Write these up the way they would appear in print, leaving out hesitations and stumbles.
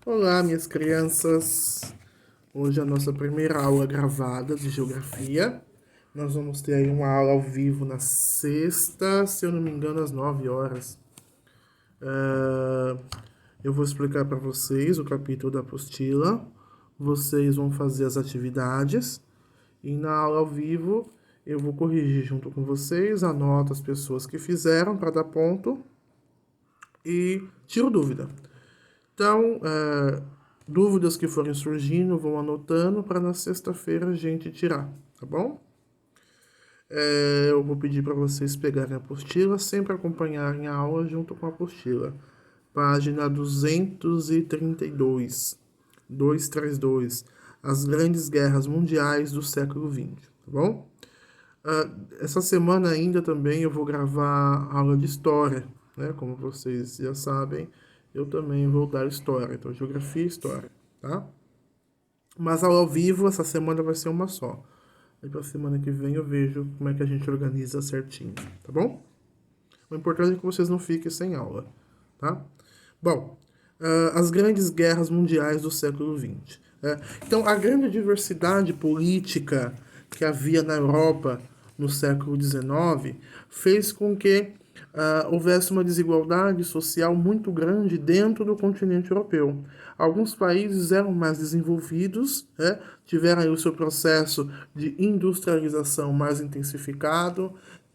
Olá, minhas crianças! Hoje é a nossa primeira aula gravada de geografia. Nós vamos ter aí uma aula ao vivo na sexta, se eu não me engano, às 9 horas. Eu vou explicar para vocês o capítulo da apostila. Vocês vão fazer as atividades. E na aula ao vivo, eu vou corrigir junto com vocês, anoto as pessoas que fizeram para dar ponto e tiro dúvida. Então, dúvidas que forem surgindo, vão anotando para na sexta-feira a gente tirar, tá bom? Eu vou pedir para vocês pegarem a apostila, sempre acompanharem a aula junto com a apostila. Página 232, 232, As Grandes Guerras Mundiais do Século XX, tá bom? Essa semana ainda também eu vou gravar aula de história, né? Como vocês já sabem, eu também vou dar história, então geografia e história, tá? Mas aula ao vivo, essa semana vai ser uma só. Aí pra semana que vem eu vejo como é que a gente organiza certinho, tá bom? O importante é que vocês não fiquem sem aula, tá? Bom, as grandes guerras mundiais do século XX. Então, a grande diversidade política que havia na Europa no século XIX fez com que houvesse uma desigualdade social muito grande dentro do continente europeu. Alguns países eram mais desenvolvidos, tiveram aí o seu processo de industrialização mais intensificado,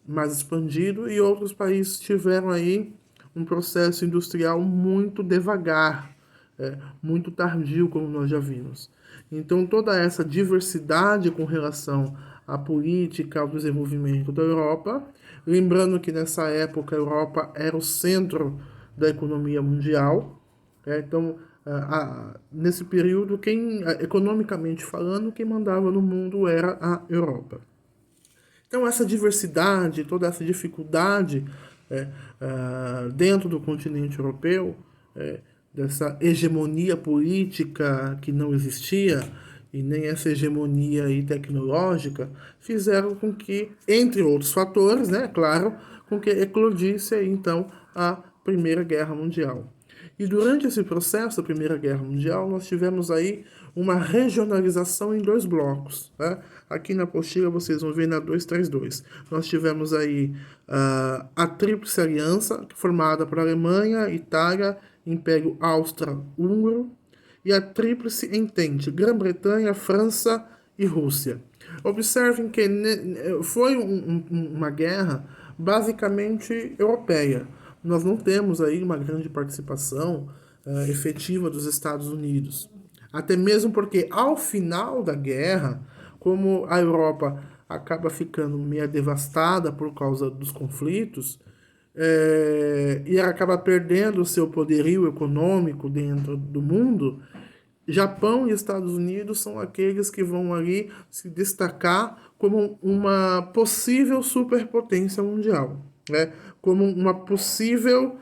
mais expandido, e outros países tiveram aí um processo industrial muito devagar, muito tardio, como nós já vimos. Então, toda essa diversidade com relação à política, ao desenvolvimento da Europa, lembrando que nessa época a Europa era o centro da economia mundial, então, nesse período, economicamente falando, quem mandava no mundo era a Europa. Então, essa diversidade, toda essa dificuldade dentro do continente europeu, dessa hegemonia política que não existia, e nem essa hegemonia aí tecnológica, fizeram com que, entre outros fatores, né, claro, com que eclodisse aí, então, a Primeira Guerra Mundial. E durante esse processo da Primeira Guerra Mundial, nós tivemos aí uma regionalização em dois blocos. Aqui na apostila vocês vão ver na 232. Nós tivemos aí a Tríplice Aliança, formada por Alemanha, Itália, Império Austro-Húngaro, e a Tríplice Entente, Grã-Bretanha, França e Rússia. Observem que foi uma guerra basicamente europeia. Nós não temos aí uma grande participação efetiva dos Estados Unidos. Até mesmo porque, ao final da guerra, como a Europa acaba ficando meio devastada por causa dos conflitos, e acaba perdendo o seu poderio econômico dentro do mundo, Japão e Estados Unidos são aqueles que vão ali se destacar como uma possível superpotência mundial, né? Como uma possível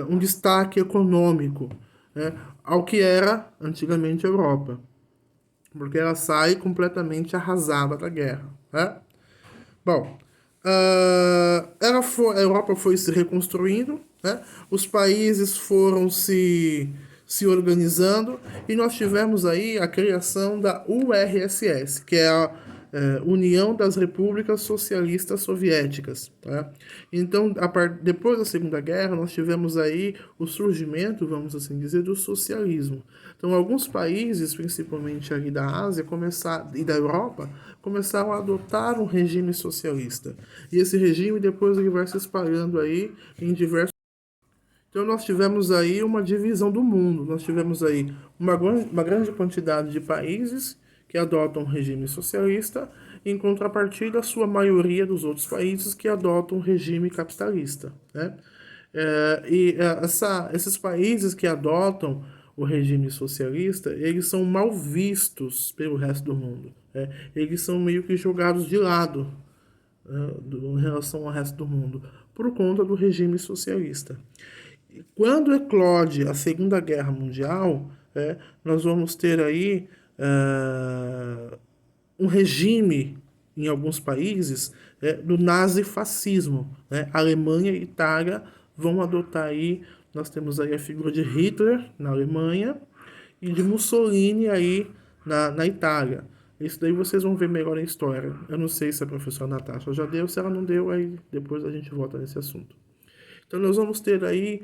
um destaque econômico, né? Ao que era antigamente a Europa, porque ela sai completamente arrasada da guerra, né? Bom, a Europa foi se reconstruindo, né? Os países foram se organizando e nós tivemos aí a criação da URSS, que é a União das Repúblicas Socialistas Soviéticas. Tá? Então, depois da Segunda Guerra, nós tivemos aí o surgimento, vamos assim dizer, do socialismo. Então, alguns países, principalmente ali da Ásia e da Europa, começaram a adotar um regime socialista. E esse regime depois ele vai se espalhando aí em diversos. Então nós tivemos aí uma divisão do mundo. Nós tivemos aí uma grande quantidade de países que adotam um regime socialista, em contrapartida a sua maioria dos outros países que adotam um regime capitalista, né? Esses países que adotam o regime socialista, eles são mal vistos pelo resto do mundo, né? Eles são meio que jogados de lado, em relação ao resto do mundo, por conta do regime socialista. Quando eclode a Segunda Guerra Mundial, nós vamos ter aí um regime em alguns países do nazifascismo, né? Alemanha e Itália vão adotar aí nós temos aí a figura de Hitler na Alemanha e de Mussolini aí na Itália. Isso daí vocês vão ver melhor em história. Eu não sei se a professora Natasha já deu, se ela não deu, aí depois a gente volta nesse assunto. Então nós vamos ter aí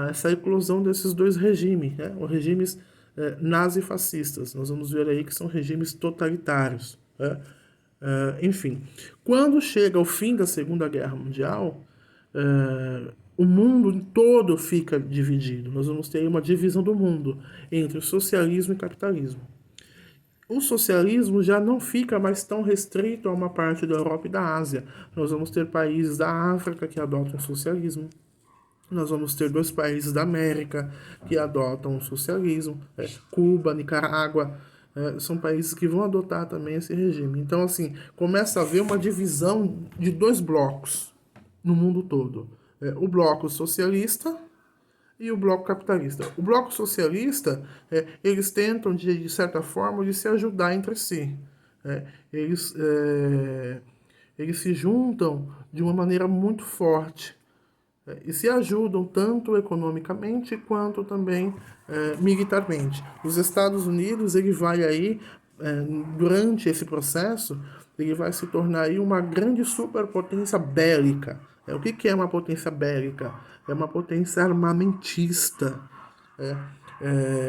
essa eclosão desses dois regimes, né? Os regimes nazi-fascistas. Nós vamos ver aí que são regimes totalitários, né? Enfim, quando chega o fim da Segunda Guerra Mundial, o mundo todo fica dividido. Nós vamos ter uma divisão do mundo entre o socialismo e capitalismo. O socialismo já não fica mais tão restrito a uma parte da Europa e da Ásia. Nós vamos ter países da África que adotam o socialismo. Nós vamos ter 2 países da América que adotam o socialismo. Cuba, Nicarágua, são países que vão adotar também esse regime. Então, assim, começa a haver uma divisão de 2 blocos no mundo todo. O bloco socialista e o bloco capitalista. O bloco socialista, eles tentam, de certa forma, de se ajudar entre si. Eles se juntam de uma maneira muito forte. E se ajudam tanto economicamente quanto também militarmente. Os Estados Unidos, ele vai aí, durante esse processo, ele vai se tornar aí uma grande superpotência bélica. O que é uma potência bélica? É uma potência armamentista.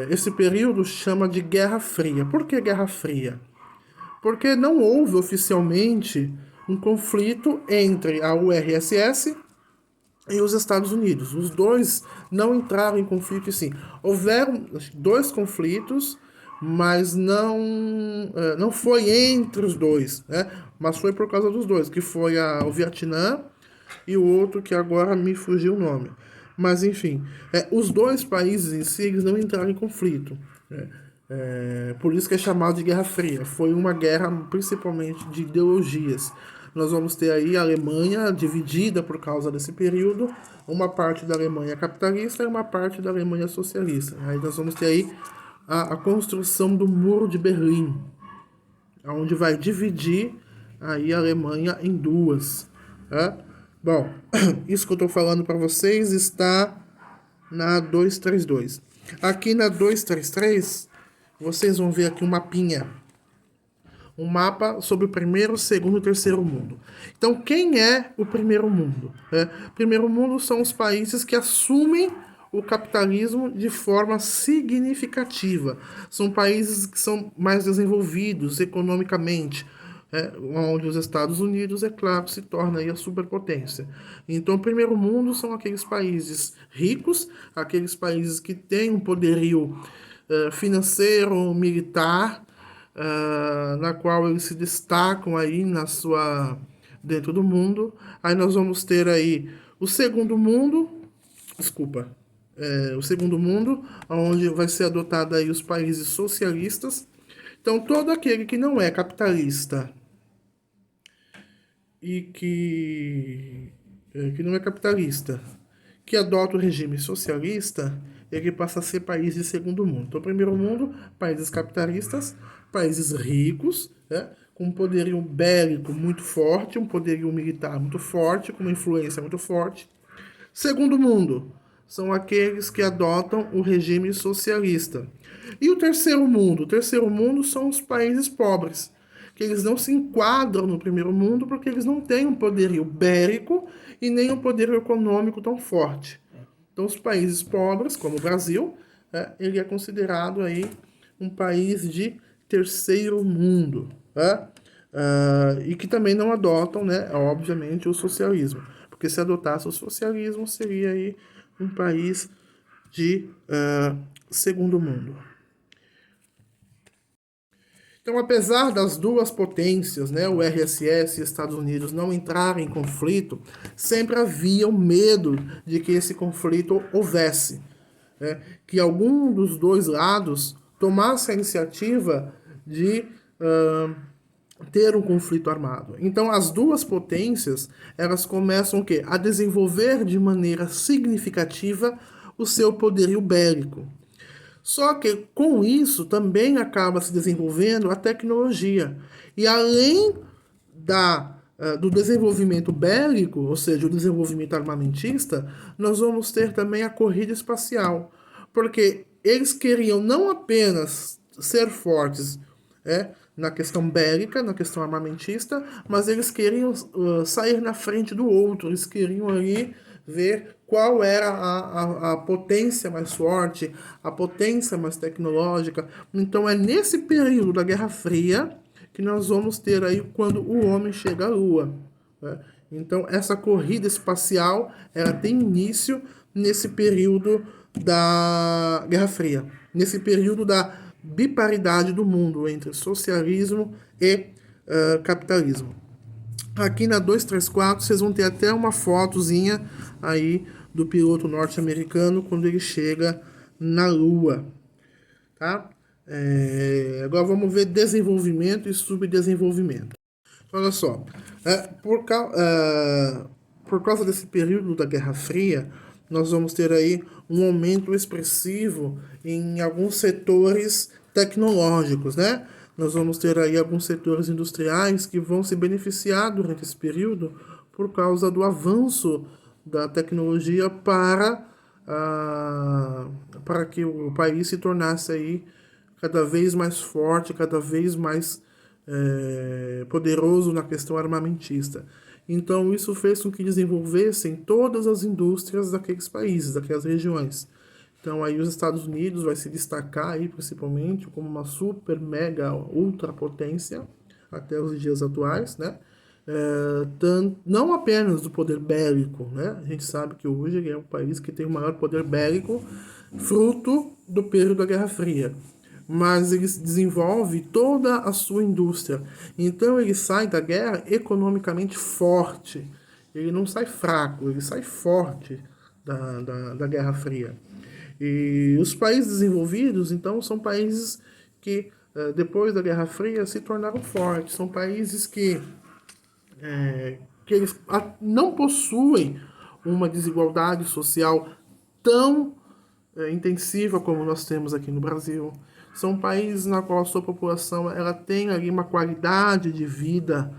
Esse período chama de Guerra Fria. Por que Guerra Fria? Porque não houve oficialmente um conflito entre a URSS e os Estados Unidos. Os dois não entraram em conflito, e sim. Houveram 2 conflitos, mas não foi entre os dois, né? Mas foi por causa dos dois, que foi o Vietnã e o outro que agora me fugiu o nome. Mas, enfim, os 2 países em si, eles não entraram em conflito. Por isso que é chamado de Guerra Fria. Foi uma guerra principalmente de ideologias. Nós vamos ter aí a Alemanha dividida por causa desse período, uma parte da Alemanha capitalista e uma parte da Alemanha socialista. Aí nós vamos ter aí a construção do Muro de Berlim, onde vai dividir aí a Alemanha em 2. Bom, isso que eu estou falando para vocês está na 232. Aqui na 233, vocês vão ver aqui um mapinha. Um mapa sobre o primeiro, segundo e terceiro mundo. Então, quem é o primeiro mundo? O primeiro mundo são os países que assumem o capitalismo de forma significativa. São países que são mais desenvolvidos economicamente, onde os Estados Unidos, é claro, se torna aí a superpotência. Então, o primeiro mundo são aqueles países ricos, aqueles países que têm um poderio financeiro, militar, na qual eles se destacam aí dentro do mundo. Aí nós vamos ter aí o segundo mundo, onde vai ser adotado aí os países socialistas. Então, todo aquele que não é capitalista e que não é capitalista, que adota o regime socialista, ele passa a ser país de segundo mundo. Então, primeiro mundo, países capitalistas, países ricos, com um poderio bélico muito forte, um poderio militar muito forte, com uma influência muito forte. Segundo mundo, são aqueles que adotam o regime socialista. E o terceiro mundo? O terceiro mundo são os países pobres, que eles não se enquadram no primeiro mundo porque eles não têm um poderio bélico e nem um poderio econômico tão forte. Então, os países pobres, como o Brasil, ele é considerado aí um país de terceiro mundo, e que também não adotam, né, obviamente, o socialismo. Porque se adotasse o socialismo, seria aí um país de segundo mundo. Então, apesar das 2 potências, né, o RSS e Estados Unidos, não entrarem em conflito, sempre havia um medo de que esse conflito houvesse, que algum dos 2 lados tomasse a iniciativa de ter um conflito armado. Então, as 2 potências, elas começam o quê? A desenvolver de maneira significativa o seu poderio bélico. Só que com isso também acaba se desenvolvendo a tecnologia. E além da do desenvolvimento bélico, ou seja, o desenvolvimento armamentista, nós vamos ter também a corrida espacial, porque eles queriam não apenas ser fortes, na questão bélica, na questão armamentista, mas eles queriam sair na frente do outro, eles queriam ali ver qual era a potência mais forte, a potência mais tecnológica. Então é nesse período da Guerra Fria que nós vamos ter aí quando o homem chega à Lua, né? Então essa corrida espacial ela tem início nesse período da Guerra Fria, nesse período da biparidade do mundo entre socialismo e capitalismo. Aqui na 234 vocês vão ter até uma fotozinha aí do piloto norte-americano quando ele chega na Lua, tá? Agora vamos ver desenvolvimento e subdesenvolvimento. Olha só, por causa desse período da Guerra Fria, nós vamos ter aí um aumento expressivo em alguns setores tecnológicos, né? Nós vamos ter aí alguns setores industriais que vão se beneficiar durante esse período por causa do avanço da tecnologia para que o país se tornasse aí cada vez mais forte, cada vez mais poderoso na questão armamentista. Então, isso fez com que desenvolvessem todas as indústrias daqueles países, daquelas regiões. Então, aí os Estados Unidos vai se destacar aí, principalmente, como uma super, mega, ultra potência, até os dias atuais, né? Não apenas do poder bélico, né? A gente sabe que hoje ele é um país que tem o maior poder bélico, fruto do período da Guerra Fria, mas ele desenvolve toda a sua indústria. Então ele sai da guerra economicamente forte. Ele não sai fraco, ele sai forte da Guerra Fria. E os países desenvolvidos, então, são países que, depois da Guerra Fria, se tornaram fortes. São países que eles não possuem uma desigualdade social tão intensiva como nós temos aqui no Brasil. São países na qual a sua população ela tem ali uma qualidade de vida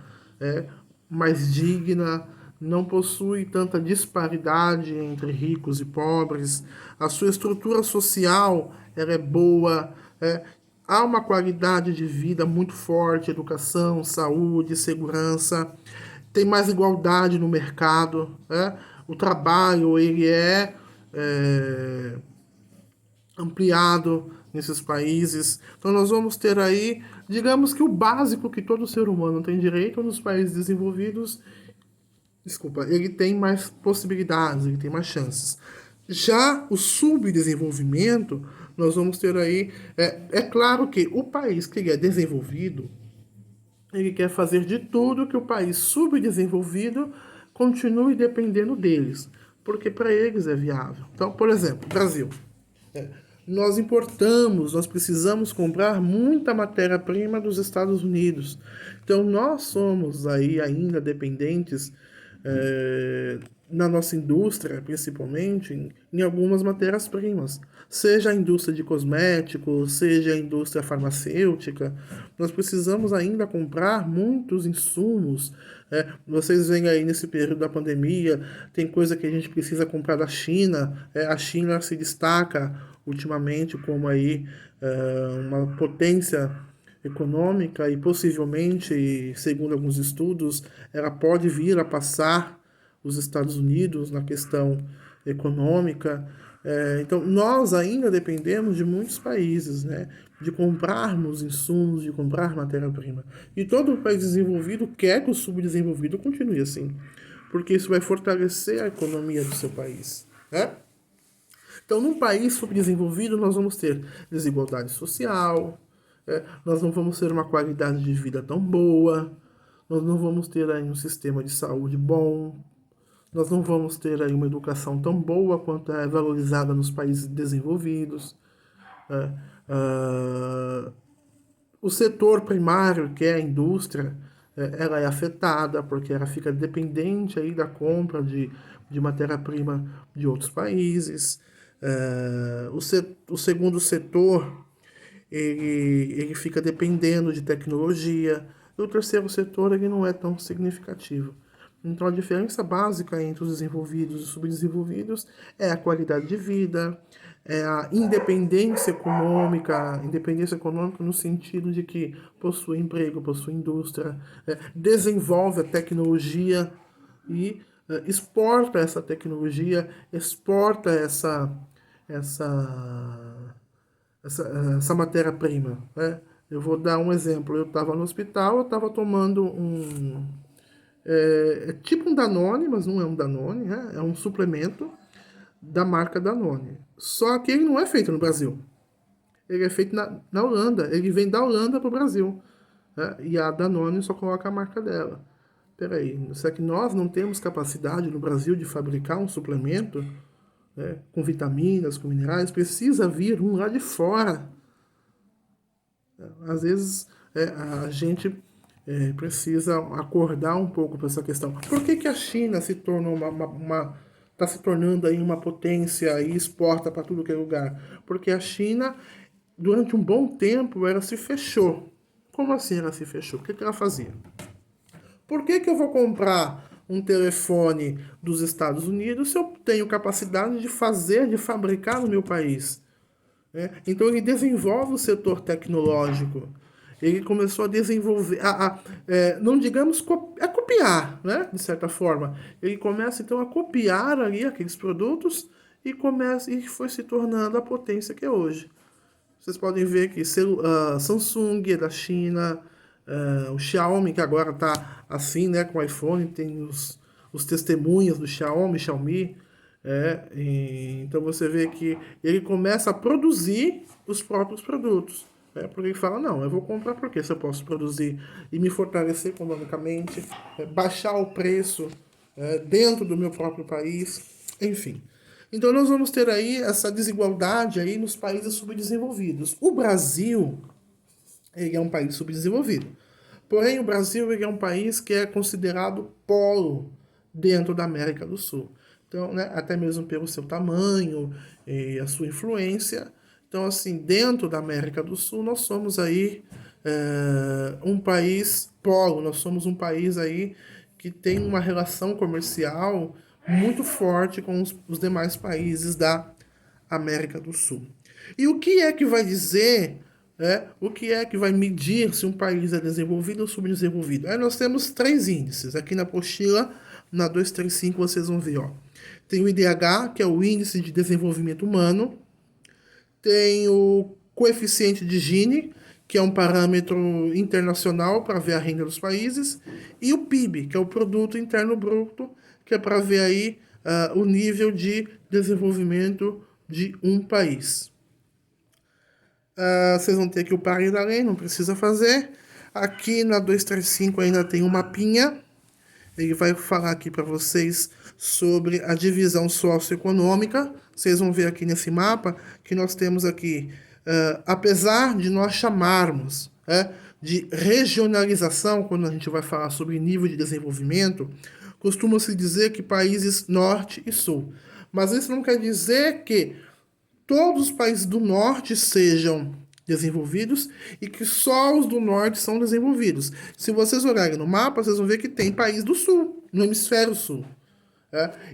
mais digna, não possui tanta disparidade entre ricos e pobres, a sua estrutura social ela é boa, há uma qualidade de vida muito forte, educação, saúde, segurança, tem mais igualdade no mercado, o trabalho ele é ampliado nesses países. Então nós vamos ter aí, digamos que o básico que todo ser humano tem direito nos países desenvolvidos, ele tem mais possibilidades, ele tem mais chances. Já o subdesenvolvimento, nós vamos ter aí, é claro que o país que é desenvolvido, ele quer fazer de tudo que o país subdesenvolvido continue dependendo deles, porque para eles é viável. Então, por exemplo, Brasil. Nós importamos, nós precisamos comprar muita matéria-prima dos Estados Unidos. Então, nós somos aí ainda dependentes na nossa indústria, principalmente, em algumas matérias-primas. Seja a indústria de cosméticos, seja a indústria farmacêutica, nós precisamos ainda comprar muitos insumos. Vocês veem aí nesse período da pandemia, tem coisa que a gente precisa comprar da China. A China se destaca ultimamente como aí uma potência econômica e possivelmente, segundo alguns estudos, ela pode vir a passar os Estados Unidos na questão econômica. Então, nós ainda dependemos de muitos países, né? De comprarmos insumos, de comprar matéria-prima. E todo país desenvolvido quer que o subdesenvolvido continue assim, porque isso vai fortalecer a economia do seu país, né? Então, num país subdesenvolvido, nós vamos ter desigualdade social, nós não vamos ter uma qualidade de vida tão boa, nós não vamos ter aí um sistema de saúde bom, nós não vamos ter aí uma educação tão boa quanto é valorizada nos países desenvolvidos. O setor primário, que é a indústria, ela é afetada porque ela fica dependente aí da compra de matéria-prima de outros países. O segundo setor, ele fica dependendo de tecnologia. e o terceiro setor ele não é tão significativo. Então, a diferença básica entre os desenvolvidos e os subdesenvolvidos é a qualidade de vida, é a independência econômica no sentido de que possui emprego, possui indústria, desenvolve a tecnologia e exporta essa tecnologia, exporta essa, essa matéria-prima, né? Eu vou dar um exemplo. Eu estava no hospital, eu estava tomando é tipo um Danone, mas não é um Danone, né? É um suplemento da marca Danone. Só que ele não é feito no Brasil. Ele é feito na Holanda. Ele vem da Holanda para o Brasil, né? E a Danone só coloca a marca dela. Peraí, será que nós não temos capacidade no Brasil de fabricar um suplemento, né, com vitaminas, com minerais? Precisa vir um lá de fora. Às vezes a gente precisa acordar um pouco para essa questão. Por que, que a China se tornou está se tornando aí uma potência e exporta para tudo que é lugar? Porque a China, durante um bom tempo, ela se fechou. Como assim ela se fechou? O que, que ela fazia? Por que, que eu vou comprar um telefone dos Estados Unidos se eu tenho capacidade de fazer, de fabricar no meu país? Então ele desenvolve o setor tecnológico. Ele começou a desenvolver, não digamos copiar, né, de certa forma. Ele começa então a copiar ali aqueles produtos e foi se tornando a potência que é hoje. Vocês podem ver que Samsung é da China, o Xiaomi, que agora está assim, né, com o iPhone, tem os testemunhas do Xiaomi. Então você vê que ele começa a produzir os próprios produtos. Porque ele fala, não, eu vou comprar porque se eu posso produzir e me fortalecer economicamente, baixar o preço dentro do meu próprio país, enfim. Então nós vamos ter aí essa desigualdade aí nos países subdesenvolvidos. O Brasil, ele é um país subdesenvolvido. Porém, o Brasil ele é um país que é considerado polo dentro da América do Sul. Então, né, até mesmo pelo seu tamanho e a sua influência. Então, assim, dentro da América do Sul, nós somos aí um país polo, nós somos um país aí que tem uma relação comercial muito forte com os demais países da América do Sul. E o que é que vai dizer, o que é que vai medir se um país é desenvolvido ou subdesenvolvido? Aí nós temos 3 índices. Aqui na apostila, na 235, vocês vão ver, ó. Tem o IDH, que é o Índice de Desenvolvimento Humano. Tem o coeficiente de Gini, que é um parâmetro internacional para ver a renda dos países. E o PIB, que é o Produto Interno Bruto, que é para ver aí o nível de desenvolvimento de um país. Vocês vão ter aqui o par da lei, não precisa fazer. Aqui na 235 ainda tem um mapinha. Ele vai falar aqui para vocês sobre a divisão socioeconômica. Vocês vão ver aqui nesse mapa que nós temos aqui, apesar de nós chamarmos de regionalização, quando a gente vai falar sobre nível de desenvolvimento, costuma-se dizer que países norte e sul. Mas isso não quer dizer que todos os países do norte sejam desenvolvidos e que só os do norte são desenvolvidos. Se vocês olharem no mapa, vocês vão ver que tem país do sul, no hemisfério sul.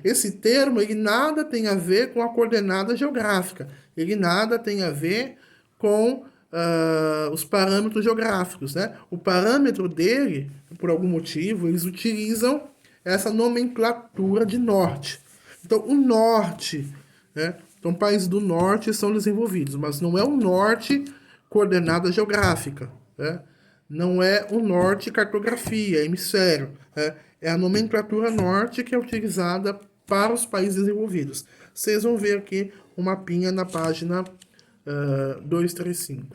Esse termo, ele nada tem a ver com a coordenada geográfica. Ele nada tem a ver com os parâmetros geográficos, né? O parâmetro dele, por algum motivo, eles utilizam essa nomenclatura de norte. Então, o norte, né? Então, países do norte são desenvolvidos, mas não é o norte coordenada geográfica, né? Não é o norte cartografia, hemisfério, né? É a nomenclatura norte que é utilizada para os países desenvolvidos. Vocês vão ver aqui um mapinha na página 235.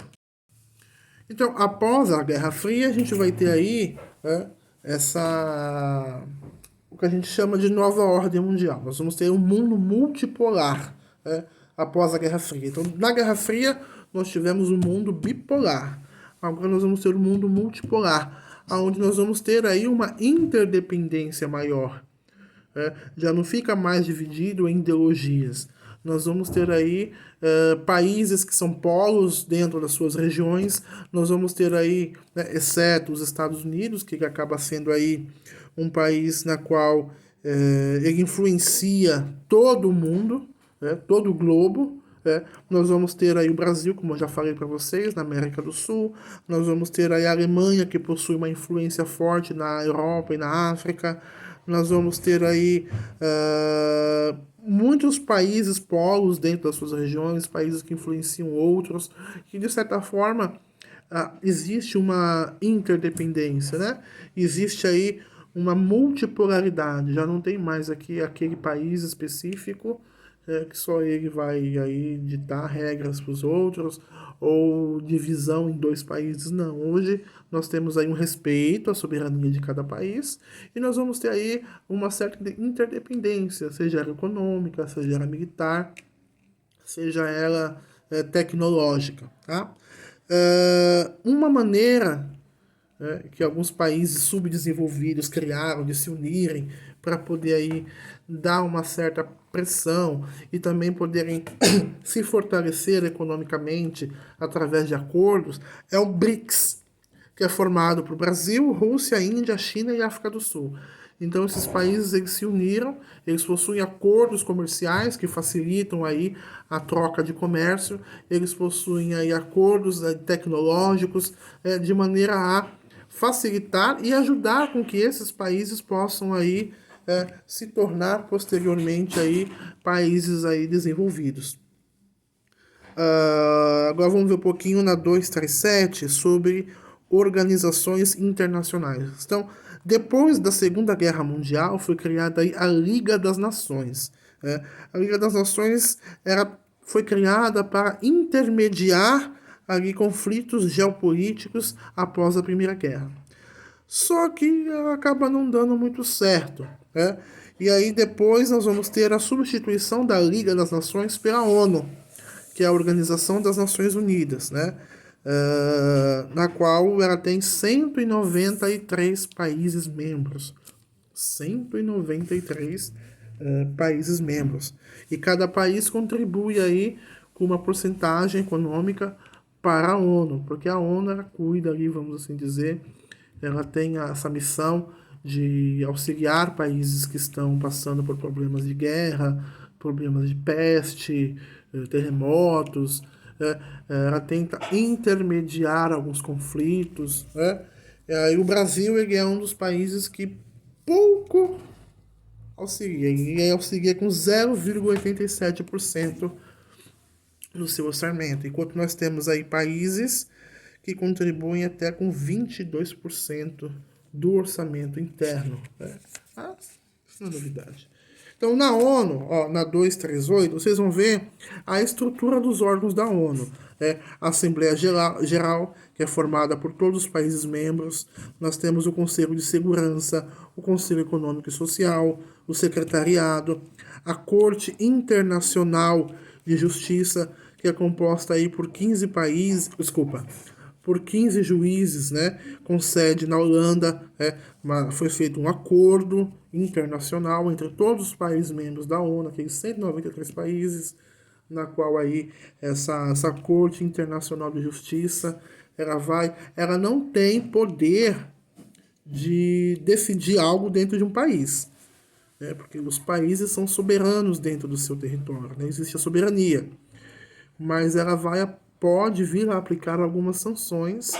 Então, após a Guerra Fria, a gente vai ter aí o que a gente chama de nova ordem mundial. Nós vamos ter um mundo multipolar após a Guerra Fria. Então, na Guerra Fria, nós tivemos um mundo bipolar. Agora nós vamos ter um mundo multipolar, onde nós vamos ter aí uma interdependência maior. Já não fica mais dividido em ideologias. nós vamos ter aí países que são polos dentro das suas regiões, nós vamos ter aí, né, exceto os Estados Unidos, que acaba sendo aí um país na qual ele influencia todo o mundo, né, todo o globo. Nós vamos ter aí o Brasil, como eu já falei para vocês, na América do Sul. Nós vamos ter aí a Alemanha, que possui uma influência forte na Europa e na África. Nós vamos ter aí muitos países polos dentro das suas regiões, países que influenciam outros, que de certa forma existe uma interdependência, né? Existe aí uma multipolaridade, já não tem mais aqui aquele país específico que só ele vai aí ditar regras para os outros, ou divisão em dois países, não. Hoje nós temos aí um respeito à soberania de cada país, e nós vamos ter aí uma certa interdependência, seja ela econômica, seja ela militar, seja ela tecnológica, tá? Uma maneira que alguns países subdesenvolvidos criaram de se unirem para poder aí dar uma certa pressão e também poderem se fortalecer economicamente através de acordos, é o BRICS, que é formado por Brasil, Rússia, Índia, China e África do Sul. Então esses países eles se uniram, eles possuem acordos comerciais que facilitam aí a troca de comércio, eles possuem aí acordos tecnológicos de maneira a facilitar e ajudar com que esses países possam aí se tornar posteriormente aí países aí desenvolvidos. Agora vamos ver um pouquinho na 237 sobre organizações internacionais. Então, depois da Segunda Guerra Mundial, foi criada aí a Liga das Nações. A Liga das Nações foi criada para intermediar ali conflitos geopolíticos após a Primeira Guerra. Só que acaba não dando muito certo, né? E aí depois nós vamos ter a substituição da Liga das Nações pela ONU, que é a Organização das Nações Unidas, né? Na qual ela tem 193 países membros. 193 países membros. E cada país contribui aí com uma porcentagem econômica para a ONU, porque a ONU ela cuida ali, vamos assim dizer, ela tem essa missão de auxiliar países que estão passando por problemas de guerra, problemas de peste, terremotos, ela tenta intermediar alguns conflitos, né? E o Brasil ele é um dos países que pouco auxilia, ele auxilia com 0,87% no seu orçamento, enquanto nós temos aí países que contribuem até com 22% do orçamento interno. Isso não é novidade. Então, na ONU, na 238, vocês vão ver a estrutura dos órgãos da ONU. A Assembleia Geral, que é formada por todos os países membros. Nós temos o Conselho de Segurança, o Conselho Econômico e Social, o Secretariado, a Corte Internacional de Justiça, que é composta aí por 15 países, por 15 juízes, né, com sede na Holanda. Foi feito um acordo internacional entre todos os países membros da ONU, aqueles 193 países, na qual aí essa Corte Internacional de Justiça, ela não tem poder de decidir algo dentro de um país, né, porque os países são soberanos dentro do seu território, né, existe a soberania, mas ela pode vir a aplicar algumas sanções,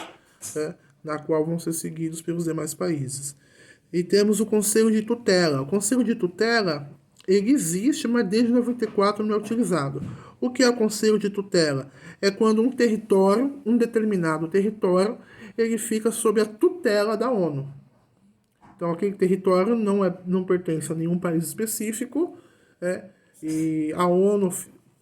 na qual vão ser seguidos pelos demais países. E temos o Conselho de Tutela. O Conselho de Tutela, ele existe, mas desde 94 não é utilizado. O que é o Conselho de Tutela? É quando um território, um determinado território, ele fica sob a tutela da ONU. Então, aquele território não pertence a nenhum país específico, e a ONU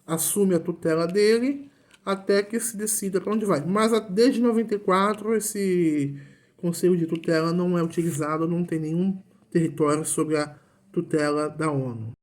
assume a tutela dele, até que se decida para onde vai. Mas desde 94 esse Conselho de Tutela não é utilizado, não tem nenhum território sob a tutela da ONU.